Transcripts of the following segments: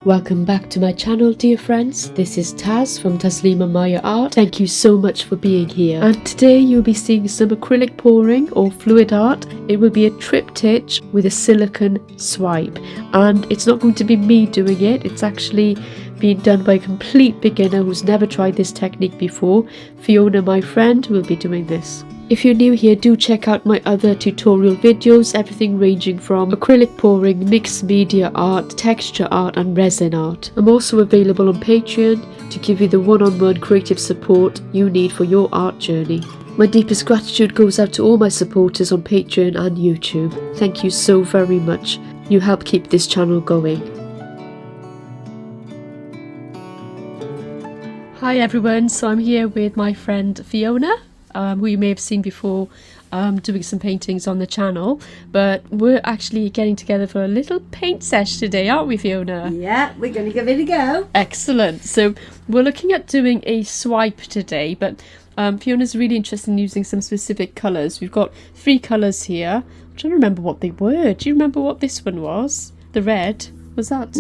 Welcome back to my channel, dear friends. This is Taz from Taslima Maya Art. Thank you so much for being here. And today you'll be seeing some acrylic pouring or fluid art. It will be a triptych with a silicone swipe. And it's not going to be me doing it. It's actually being done by a complete beginner who's never tried this technique before. Fiona, my friend, will be doing this. If you're new here, do check out my other tutorial videos, everything ranging from acrylic pouring, mixed media art, texture art and resin art. I'm also available on Patreon to give you the one-on-one creative support you need for your art journey. My deepest gratitude goes out to all my supporters on Patreon and YouTube. Thank you so very much. You help keep this channel going. Hi everyone, so I'm here with my friend Fiona. Who you may have seen before doing some paintings on the channel, but we're actually getting together for a little paint sesh today, aren't we, Fiona? Yeah, we're going to give it a go. Excellent. So we're looking at doing a swipe today, but Fiona's really interested in using some specific colours. We've got 3 colours here. I'm trying to remember what they were. Do you remember what this one was? The red? Was that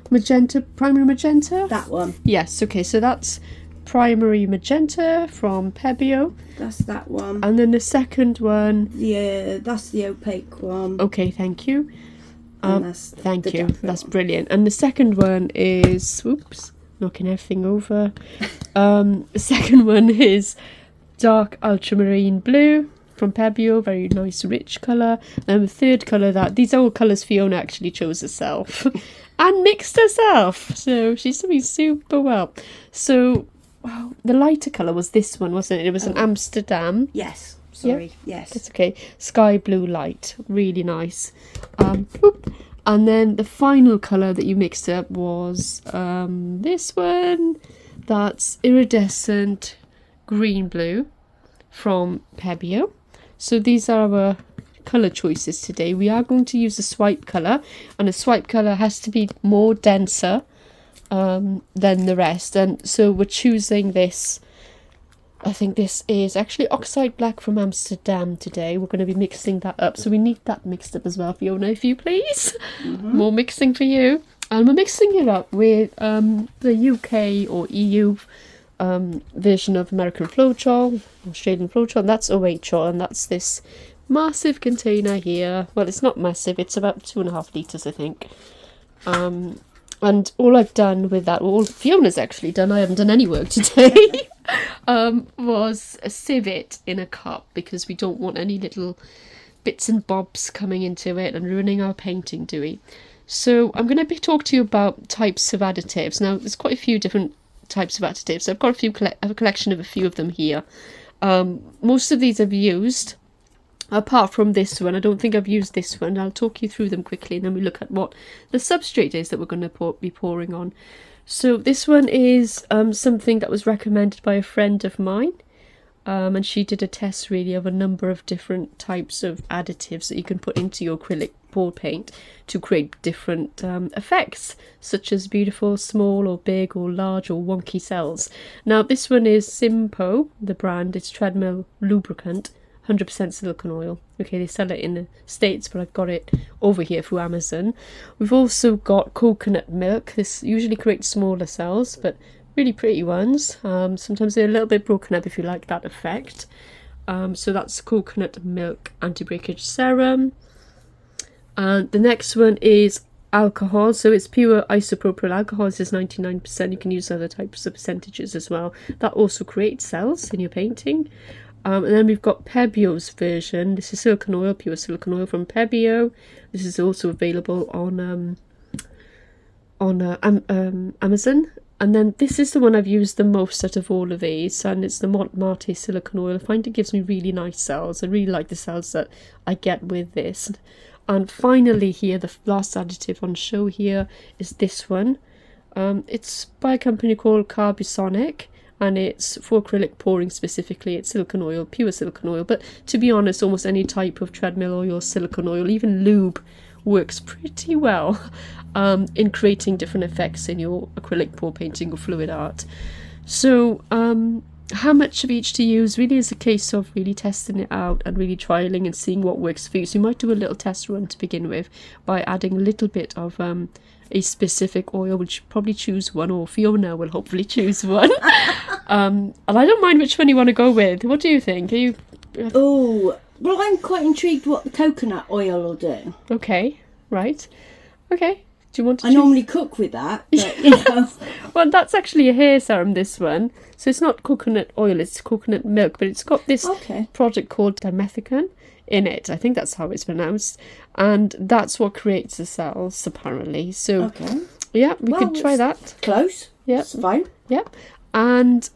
magenta, primary magenta? That one. Yes, okay, so that's primary magenta from Pebeo. That's that one. And then the second one. Yeah, that's the opaque one. Okay, thank you. Thank you. That's one. Brilliant. And the second one is, oops, knocking everything over. The second one is dark ultramarine blue from Pebeo, very nice rich colour. And the third colour, these are all colours Fiona actually chose herself and mixed herself. So she's doing super well. So wow, the lighter colour was this one, wasn't it? It was an Amsterdam. Yes. Sorry. Yep. Yes. That's okay. Sky blue light. Really nice. And then the final colour that you mixed up was this one. That's iridescent green blue from Pebeo. So these are our colour choices today. We are going to use a swipe colour, and a swipe colour has to be more denser than the rest, and so we're choosing this. I think this is actually oxide black from Amsterdam today. We're going to be mixing that up, so we need that mixed up as well, Fiona, if you please. More mixing for you. And we're mixing it up with the UK or EU version of American Floetrol, Australian Floetrol, and that's OHL, and that's this massive container here. Well, it's not massive, it's about 2.5 litres, I think. And all I've done with that, all Fiona's actually done, I haven't done any work today, was sieve it in a cup, because we don't want any little bits and bobs coming into it and ruining our painting, do we? So I'm going to talk to you about types of additives. Now, there's quite a few different types of additives. I've got a collection of a few of them here. Most of these I've used. Apart from this one, I don't think I've used this one. I'll talk you through them quickly, and then we look at what the substrate is that we're going to be pouring on. So this one is something that was recommended by a friend of mine, and she did a test really of a number of different types of additives that you can put into your acrylic pour paint to create different effects, such as beautiful small or big or large or wonky cells. Now this one is Simpo, the brand. It's treadmill lubricant. 100% silicone oil. Okay, they sell it in the States, but I've got it over here through Amazon. We've also got coconut milk. This usually creates smaller cells, but really pretty ones. Sometimes they're a little bit broken up if you like that effect. So that's coconut milk anti-breakage serum. And the next one is alcohol. So it's pure isopropyl alcohol. This is 99%. You can use other types of percentages as well. That also creates cells in your painting. And then we've got Pebeo's version. This is silicone oil, pure silicone oil from Pebeo. This is also available on Amazon. And then this is the one I've used the most out of all of these, and it's the Montmartre silicone oil. I find it gives me really nice cells. I really like the cells that I get with this. And finally here, the last additive on show here is this one. It's by a company called Carbisonic. And it's for acrylic pouring specifically. It's silicone oil, pure silicone oil. But to be honest, almost any type of treadmill oil, silicone oil, even lube, works pretty well in creating different effects in your acrylic pour painting or fluid art. So how much of each to use really is a case of really testing it out and really trialing and seeing what works for you. So you might do a little test run to begin with by adding a little bit of a specific oil, we'll probably choose one, or Fiona will hopefully choose one. And I don't mind which one you want to go with. What do you think? Are you... Oh, well, I'm quite intrigued what the coconut oil will do. Okay, right. Okay. Do you want to I choose? normally cook with that, but, you know. Well, that's actually a hair serum, this one. So it's not coconut oil, it's coconut milk, but it's got this product called dimethicone in it. I think that's how it's pronounced. And that's what creates the cells, apparently. So, yeah, we could try that. Close. Yeah. It's fine. Yeah. And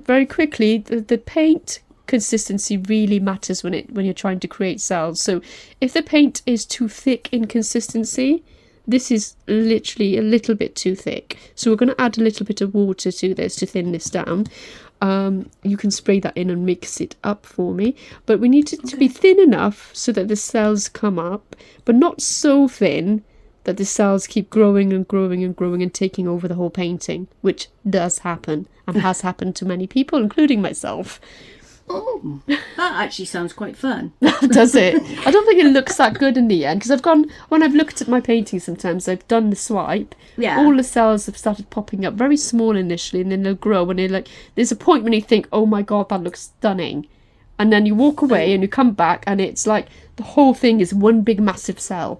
very quickly, the paint consistency really matters when you're trying to create cells. So if the paint is too thick in consistency, this is literally a little bit too thick. So we're going to add a little bit of water to this to thin this down. You can spray that in and mix it up for me. But we need it to be thin enough so that the cells come up, but not so thin that the cells keep growing and growing and growing and taking over the whole painting, which does happen and has happened to many people, including myself. Oh, that actually sounds quite fun. Does it? I don't think it looks that good in the end, because when I've looked at my paintings sometimes, I've done the swipe, all the cells have started popping up very small initially, and then they'll grow, and there's a point when you think, oh my god, that looks stunning, and then you walk away and you come back and it's like the whole thing is one big massive cell.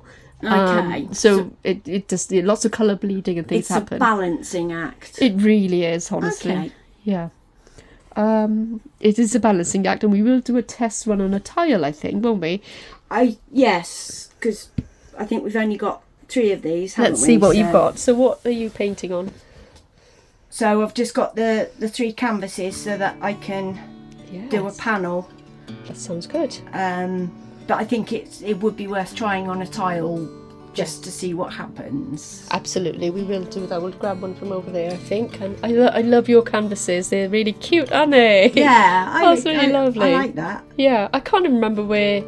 So it does lots of colour bleeding and things happen. It's a balancing act. It really is, honestly. Yeah. It is a balancing act, and we will do a test run on a tile, I think, won't we? Yes, because I think we've only got 3 of these, haven't we? Let's see what you've got. So what are you painting on? So I've just got the 3 canvases so that I can do a panel. That sounds good. But I think it would be worth trying on a tile just to see what happens. Absolutely, we will do that. We'll grab one from over there, I think. And I love your canvases. They're really cute, aren't they? Yeah, that's really lovely. I like that. Yeah, I can't remember where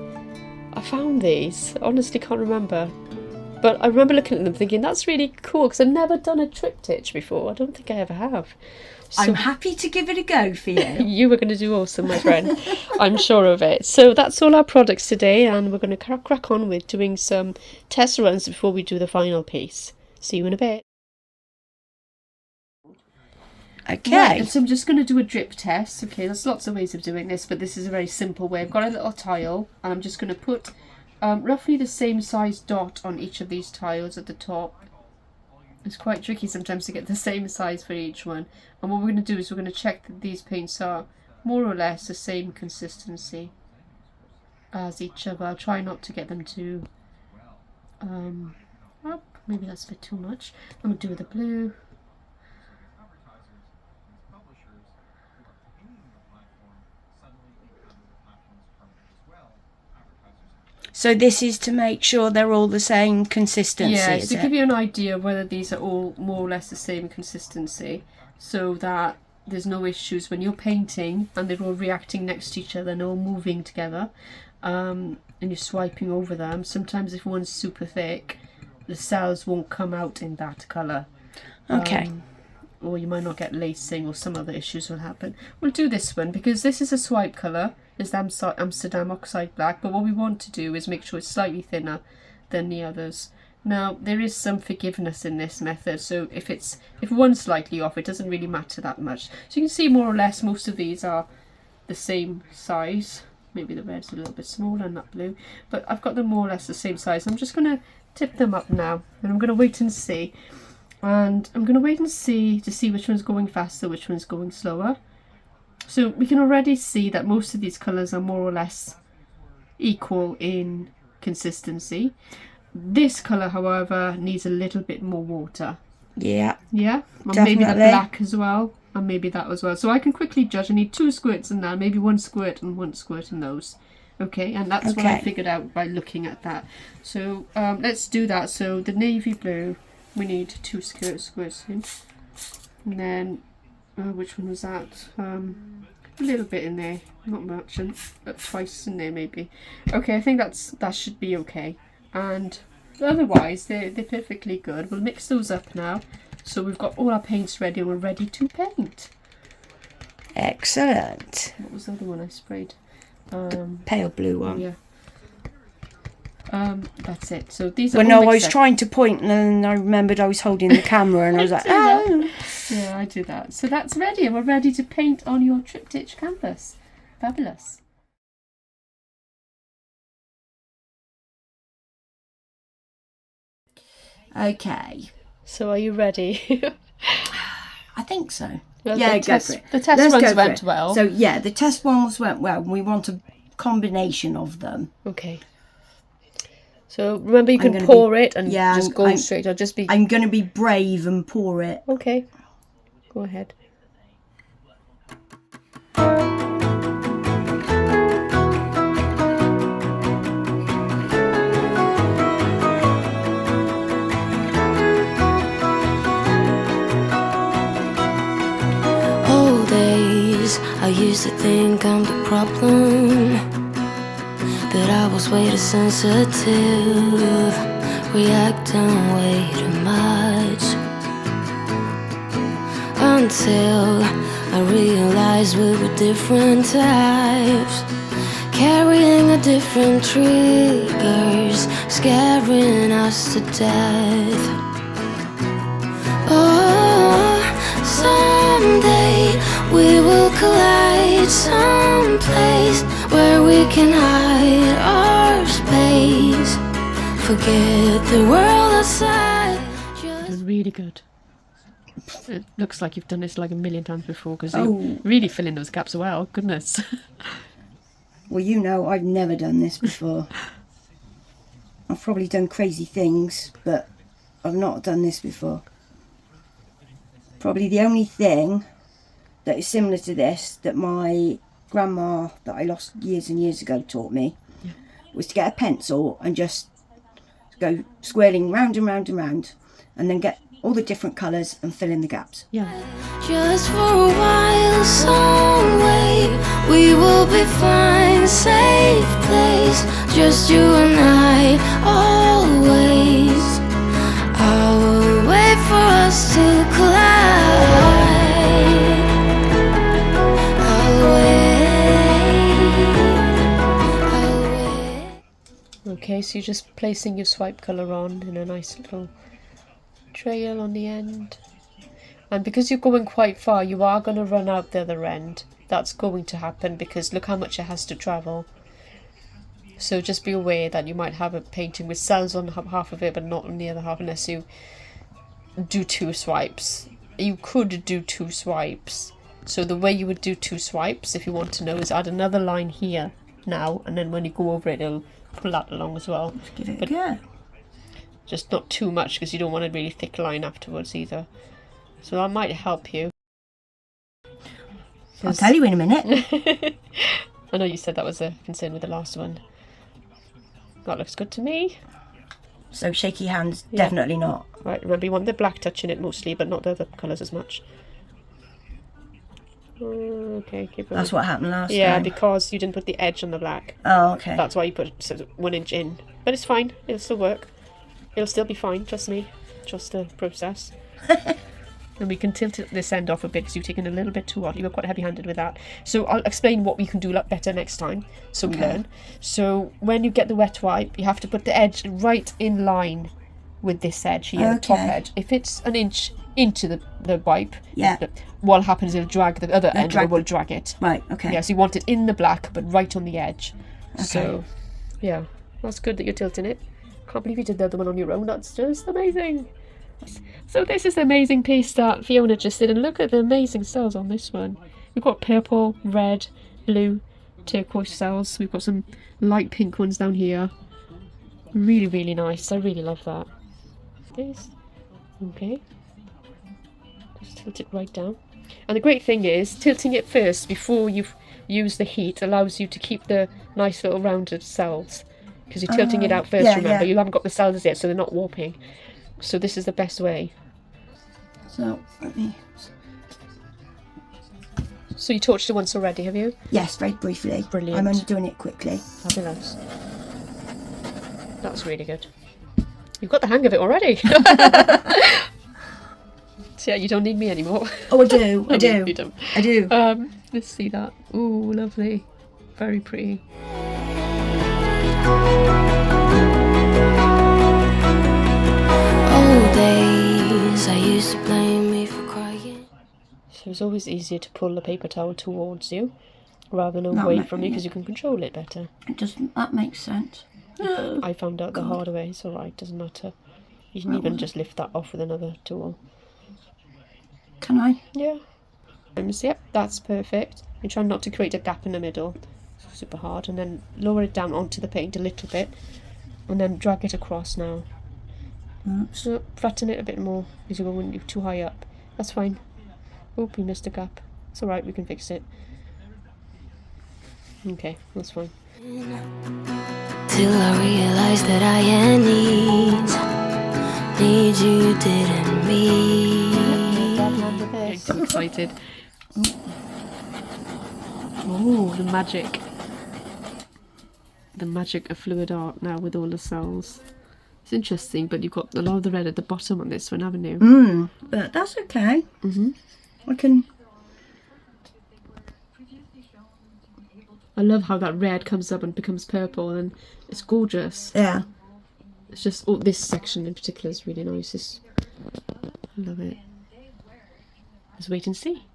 I found these. I honestly can't remember. But I remember looking at them thinking, that's really cool, because I've never done a triptych before. I don't think I ever have. So, I'm happy to give it a go for you. You were going to do awesome, my friend. I'm sure of it. So that's all our products today, and we're going to crack on with doing some test runs before we do the final piece. See you in a bit. Okay. Right, so I'm just going to do a drip test. Okay, there's lots of ways of doing this, but this is a very simple way. I've got a little tile, and I'm just going to put roughly the same size dot on each of these tiles at the top. It's quite tricky sometimes to get the same size for each one. And what we're going to do is we're going to check that these paints are more or less the same consistency as each other. I'll try not to get them too up. Maybe that's a bit too much. I'm going to do the blue. So this is to make sure they're all the same consistency, yeah, to give you an idea of whether these are all more or less the same consistency, so that there's no issues when you're painting and they're all reacting next to each other and all moving together, and you're swiping over them. Sometimes if one's super thick, the cells won't come out in that colour. Okay. Or you might not get lacing, or some other issues will happen. We'll do this one because this is a swipe colour. It's Amsterdam Oxide Black, but what we want to do is make sure it's slightly thinner than the others. Now, there is some forgiveness in this method, so if one's slightly off, it doesn't really matter that much. So you can see more or less most of these are the same size. Maybe the red's a little bit smaller and that blue, but I've got them more or less the same size. I'm just going to tip them up now, and I'm going to wait and see. And I'm going to wait and see to see which one's going faster, which one's going slower. So we can already see that most of these colours are more or less equal in consistency. This colour, however, needs a little bit more water. Yeah. Yeah? And definitely. Maybe the black as well. And maybe that as well. So I can quickly judge. I need 2 squirts in that. Maybe 1 squirt and 1 squirt in those. Okay, and that's what I figured out by looking at that. So let's do that. So the navy blue, we need 2 squirts in. And then, which one was that? A little bit in there, not much, and twice in there maybe. Okay, I think that should be okay. And otherwise, they're perfectly good. We'll mix those up now. So we've got all our paints ready and we're ready to paint. Excellent. What was the other one I sprayed? The pale blue one. Yeah. That's it. So these are Well, all no, I was mixed up. trying to point and then I remembered I was holding the camera and I was like, oh. Yeah, I do that. So that's ready, and we're ready to paint on your triptych canvas. Fabulous. Okay. So are you ready? I think so. Well, yeah, the go test, for it. The test Let's runs go for went it. well. So, yeah, the test ones went well. We want a combination of them. Okay. So remember, you can pour it and just go straight. Or just be. I'm going to be brave and pour it. Okay. Go ahead. Old days, I used to think I'm the problem, that I was way too sensitive, reacting way too much, until I realized we were different types, carrying a different triggers, scaring us to death. Oh, someday we will collide someplace where we can hide our space, forget the world outside. Really good. It looks like you've done this like a million times before, because Oh. you really fill in those gaps well. Goodness. Well, you know, I've never done this before. I've probably done crazy things, but I've not done this before. Probably the only thing that is similar to this that my grandma that I lost years and years ago taught me was to get a pencil and just go swirling round and round and round, and then get all the different colours and fill in the gaps. Yeah. Just for a while, some way we will be fine, safe place, just you and I, always. I will wait for us to collide. I'll wait. Okay, so you're just placing your swipe colour on in a nice little trail on the end. And because you're going quite far, you are going to run out the other end. That's going to happen because look how much it has to travel. So just be aware that you might have a painting with cells on half of it but not on the other half unless you do two swipes. You could do two swipes. So the way you would do two swipes, if you want to know, is add another line here now, and then when you go over it, it'll pull that along as well. Give it a go. Just not too much because you don't want a really thick line afterwards either. So that might help you. I'll tell you in a minute. I know you said that was a concern with the last one. That looks good to me. So shaky hands, Yeah. definitely not. Right, remember you want the black touch in it mostly, but not the other colours as much. Okay, keep going. That's what happened last Yeah, time. because you didn't put the edge on the black. Oh, okay. That's why you put sort of 1 inch in. But it's fine. It'll still work. It'll still be fine. Trust me. Trust the process. And we can tilt this end off a bit because you've taken a little bit too hot. You were quite heavy-handed with that. So I'll explain what we can do better next time, so we learn. So when you get the wet wipe, you have to put the edge right in line with this edge here, the top Okay. edge. If it's an inch into the wipe, Yeah. what happens is it'll drag the other end, drag and it will drag it. Right, okay. Yeah, so you want it in the black, but right on the edge. Okay. So, yeah, that's good that you're tilting it. Can't believe you did the other one on your own. That's just amazing. So this is the amazing piece that Fiona just did, and look at the amazing cells on this one. We've got purple, red, blue, turquoise cells. We've got some light pink ones down here. Really, really nice. I really love that. This. Okay. Just tilt it right down. And the great thing is, tilting it first before you use the heat allows you to keep the nice little rounded cells. Because you're tilting it out first, yeah, remember? yeah. You haven't got the cells yet, so they're not warping. So this is the best way. So, let me... So you torched it once already, have you? Yes, very briefly. Brilliant. I'm only doing it quickly. Fabulous. That's really good. You've got the hang of it already. So yeah, you don't need me anymore. Oh, I do. I do. You don't. I do. Let's see that. Ooh, lovely. Very pretty. old days. I used to blame me for crying. So it's always easier to pull the paper towel towards you rather than That away might from be you because it. you can control it better. That makes sense. I found out the hard way. It's alright, doesn't matter. You can even just lift that off with another tool. Can I? Yeah. Yep, that's perfect. You try not to create a gap in the middle. It's super hard. And then lower it down onto the paint a little bit. And then drag it across now. Oops. So flatten it a bit more because you're going too high up. That's fine. Oop, we missed a gap. It's alright, we can fix it. Okay, that's fine. Till I realized that I had needs you didn't meet. I'm so excited. Oh, the magic. The magic of fluid art now with all the cells. It's interesting, but you've got a lot of the red at the bottom on this one, haven't you? But that's okay. Mm-hmm. I can. I love how that red comes up and becomes purple, and it's gorgeous. Yeah. It's just, oh, this section in particular is really nice. I love it. Let's wait and see.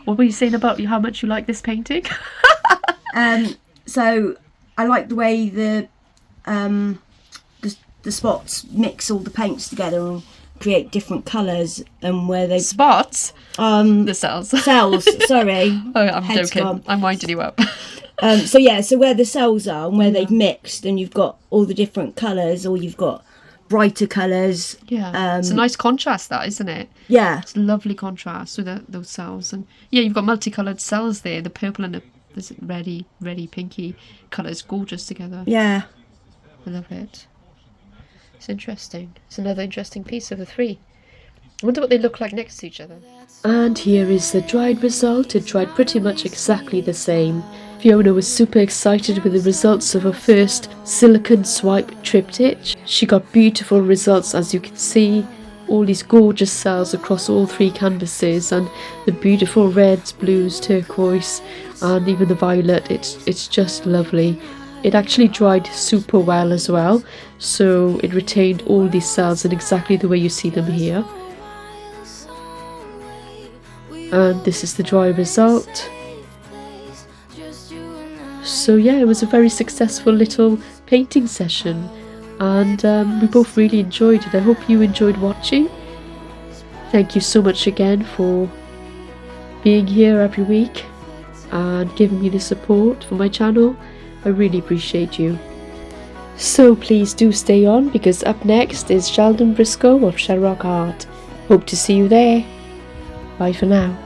What were you saying about how much you like this painting? So I like the way the spots mix all the paints together and create different colours, and where they Spots? The cells. cells. Sorry. Oh, I'm Head's joking. gone. I'm winding you up. So where the cells are and where they've mixed, and you've got all the different colours, or you've got brighter colours. Yeah, it's a nice contrast, that, isn't it? Yeah. It's a lovely contrast with those cells, and yeah, you've got multicoloured cells there. The purple and the this reddy, pinky colours, gorgeous together. Yeah. I love it. It's interesting. It's another interesting piece of the three. I wonder what they look like next to each other. And here is the dried result. It dried pretty much exactly the same. Fiona was super excited with the results of her first silicone swipe triptych. She got beautiful results, as you can see. All these gorgeous cells across all three canvases, and the beautiful reds, blues, turquoise, and even the violet. It's just lovely. It actually dried super well as well, so it retained all these cells in exactly the way you see them here. And this is the dry result. So yeah, it was a very successful little painting session, and we both really enjoyed it. I hope you enjoyed watching. Thank you so much again for being here every week and giving me the support for my channel. I really appreciate you. So please do stay on, because up next is Sheldon Briscoe of Sherrock Art. Hope to see you there. Bye for now.